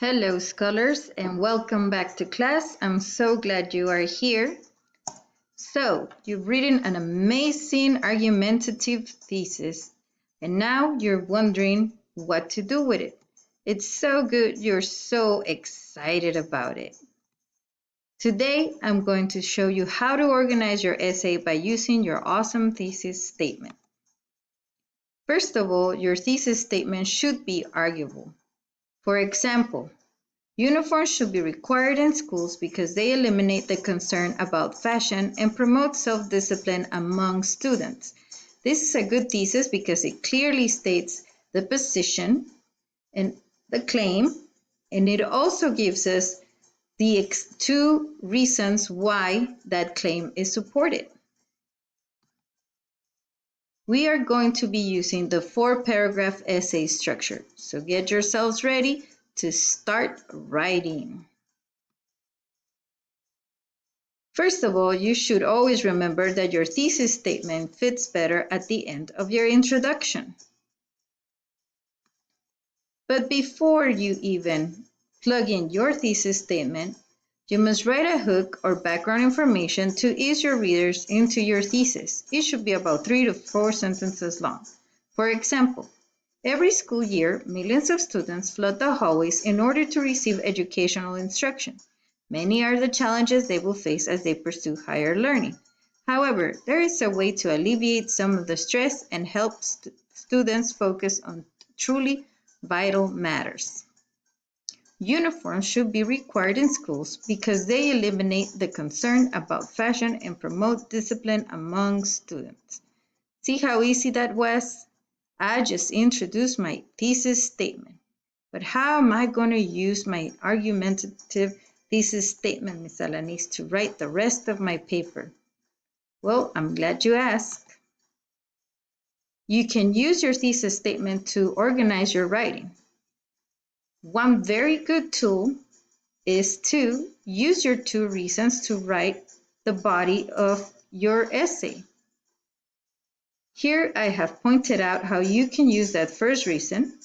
Hello, scholars, and welcome back to class. I'm so glad you are here. So, you've written an amazing argumentative thesis, and now you're wondering what to do with it. It's so good, you're so excited about it. Today, I'm going to show you how to organize your essay by using your awesome thesis statement. First of all, your thesis statement should be arguable. For example, uniforms should be required in schools because they eliminate the concern about fashion and promote self-discipline among students. This is a good thesis because it clearly states the position and the claim, and it also gives us the two reasons why that claim is supported. We are going to be using the 4-paragraph essay structure, so get yourselves ready to start writing. First of all, you should always remember that your thesis statement fits better at the end of your introduction. But before you even plug in your thesis statement, you must write a hook or background information to ease your readers into your thesis. It should be about 3 to 4 sentences long. For example, every school year, millions of students flood the hallways in order to receive educational instruction. Many are the challenges they will face as they pursue higher learning. However, there is a way to alleviate some of the stress and help students focus on truly vital matters. Uniforms should be required in schools because they eliminate the concern about fashion and promote discipline among students. See how easy that was? I just introduced my thesis statement. But how am I going to use my argumentative thesis statement, Ms. Alanis, to write the rest of my paper? Well, I'm glad you asked. You can use your thesis statement to organize your writing. One very good tool is to use your 2 reasons to write the body of your essay. Here I have pointed out how you can use that first reason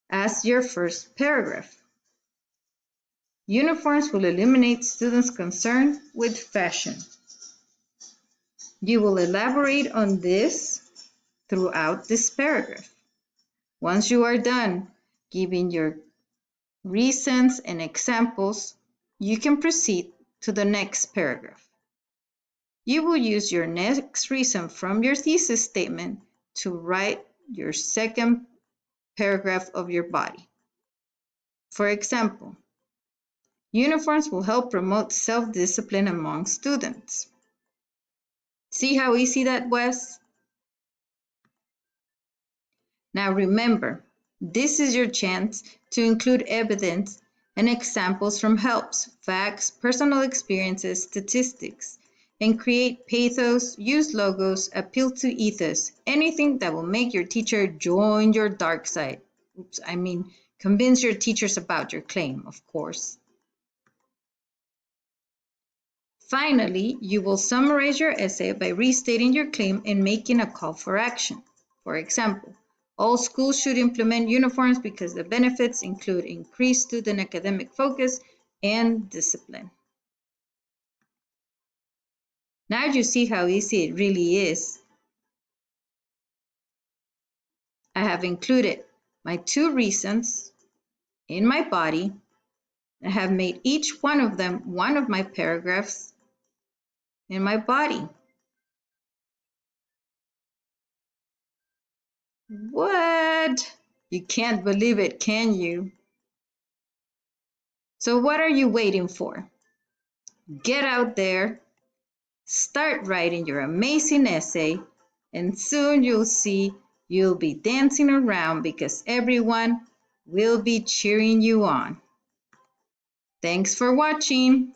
as your first paragraph. Uniforms will eliminate students' concern with fashion. You will elaborate on this throughout this paragraph. Once you are done giving your reasons and examples, you can proceed to the next paragraph. You will use your next reason from your thesis statement to write your second paragraph of your body. For example, uniforms will help promote self-discipline among students. See how easy that was? Now remember, this is your chance to include evidence and examples from helps, facts, personal experiences, statistics, and create pathos, use logos, appeal to ethos, anything that will make your teacher join your dark side. Convince your teachers about your claim, of course. Finally, you will summarize your essay by restating your claim and making a call for action. For example, all schools should implement uniforms because the benefits include increased student academic focus and discipline. Now you see how easy it really is. I have included my 2 reasons in my body. I have made each one of them one of my paragraphs in my body. What? You can't believe it, can you? So what are you waiting for? Get out there, start writing your amazing essay, and soon you'll see you'll be dancing around because everyone will be cheering you on. Thanks for watching.